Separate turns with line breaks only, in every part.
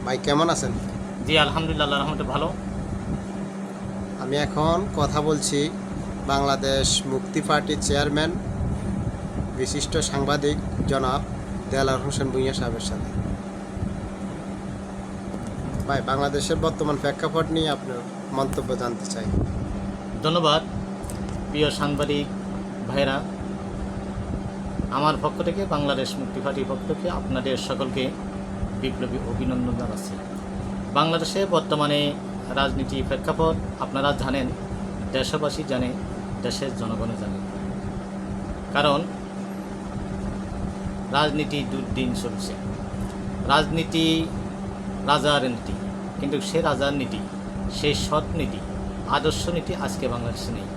ভাই কেমন আছেন?
জি আলহামদুলিল্লাহ, আল্লাহর রহমতে ভালো।
আমি এখন কথা বলছি বাংলাদেশ মুক্তি পার্টির চেয়ারম্যান বিশিষ্ট সাংবাদিক জনাব দেলাওয়ার হোসেন ভূঁইয়া সাহেবের সাথে। ভাই, বাংলাদেশের বর্তমান প্রেক্ষাপট নিয়ে আপনার মন্তব্য জানতে চাই।
ধন্যবাদ প্রিয় সাংবাদিক ভাইরা। আমার পক্ষ থেকে, বাংলাদেশ মুক্তি পার্টির পক্ষ থেকে আপনাদের সকলকে বিপ্লবী অভিনন্দন জানাচ্ছি। বাংলাদেশে বর্তমানে রাজনীতি প্রেক্ষাপট আপনারা জানেন, দেশবাসী জানে, দেশের জনগণও জানে। কারণ রাজনীতি দুর্দিন চলছে। রাজনীতি রাজার নীতি, কিন্তু সে রাজার নীতি, সেই সৎ নীতি, আদর্শ নীতি আজকে বাংলাদেশে নেই।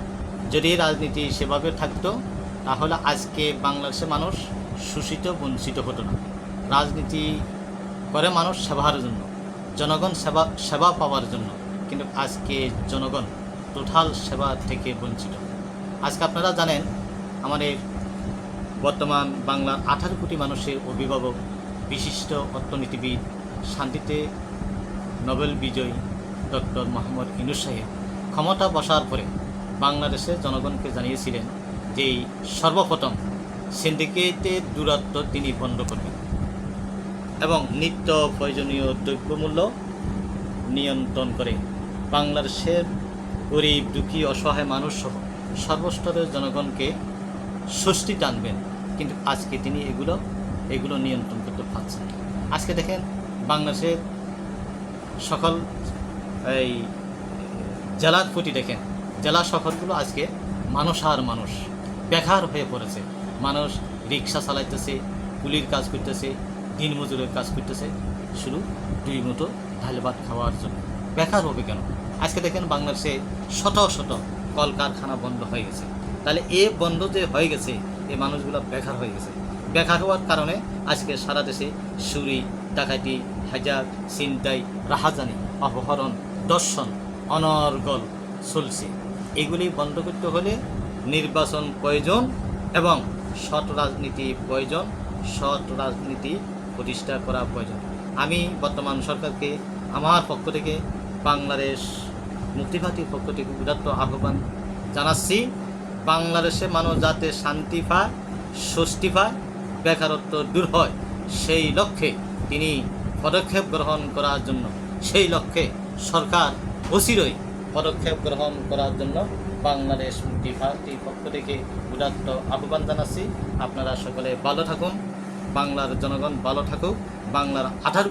যদি রাজনীতি সেভাবে থাকতো তাহলে আজকে বাংলাদেশের মানুষ শোষিত বঞ্চিত হতো না। রাজনীতি করে মানুষ সেবার জন্য, জনগণ সেবা পাওয়ার জন্য, কিন্তু আজকে জনগণ টোটাল সেবা থেকে বঞ্চিত। আজকে আপনারা জানেন, আমাদের বর্তমান বাংলার 18 কোটি মানুষের অভিভাবক, বিশিষ্ট অর্থনীতিবিদ, শান্তিতে নোবেল বিজয়ী ডক্টর মোহাম্মদ ইউনূস সাহেব ক্ষমতা বসার পরে বাংলাদেশের জনগণকে জানিয়েছিলেন যে সর্বপ্রথম সিন্ডিকেটের দূরত্ব তিনি বন্ধ করবেন এবং নিত্য প্রয়োজনীয় দ্রব্যমূল্য নিয়ন্ত্রণ করে বাংলাদেশের গরিব, দুঃখী, অসহায় মানুষসহ সর্বস্তরের জনগণকে স্বস্তি টানবেন। কিন্তু আজকে তিনি এগুলো নিয়ন্ত্রণ করতে পারছেন না। আজকে দেখেন, বাংলাদেশের সকল এই জেলার প্রতি দেখেন, জেলা শহরগুলো আজকে মানুষ আর মানুষ বেকার হয়ে পড়েছে। মানুষ রিক্সা চালাইতেছে, কুলির কাজ করতেছে, দিনমজুরের কাজ করতেছে, শুধু 2 মুঠো ঢাল ভাত খাওয়ার জন্য। বেকার হবে কেন? আজকে দেখেন, বাংলাদেশে শত শত কলকারখানা বন্ধ হয়ে গেছে। তাহলে বন্ধ যে হয়ে গেছে, এই মানুষগুলো বেকার হয়ে গেছে। বেকার হওয়ার কারণে আজকে সারা দেশে চুরি, ডাকাতি, হাজার, ছিনতাই, রাহাজানি, অপহরণ, দর্শন অনর্গল চলছে। এগুলি বন্ধ করতে হলে নির্বাচন প্রয়োজন এবং সৎ রাজনীতি প্রয়োজন, সৎ রাজনীতি প্রতিষ্ঠা করা প্রয়োজন। আমি বর্তমান সরকারকে আমার পক্ষ থেকে, বাংলাদেশ মুক্তি পার্টির পক্ষ থেকে উদাত্ত আহ্বান জানাচ্ছি, বাংলাদেশের মানুষ যাতে শান্তি পায়, স্বস্তি পায়, বেকারত্ব দূর হয়, সেই লক্ষ্যে তিনি পদক্ষেপ গ্রহণ করার জন্য, সেই লক্ষ্যে সরকার অচিরই পদক্ষেপ গ্রহণ করার জন্য বাংলাদেশ মুক্তি পার্টির পক্ষ থেকে উদাত্ত আহ্বান জানাচ্ছি। আপনারা সকলে ভালো থাকুন, বাংলার জনগণ ভালো থাকুক। বাংলার 18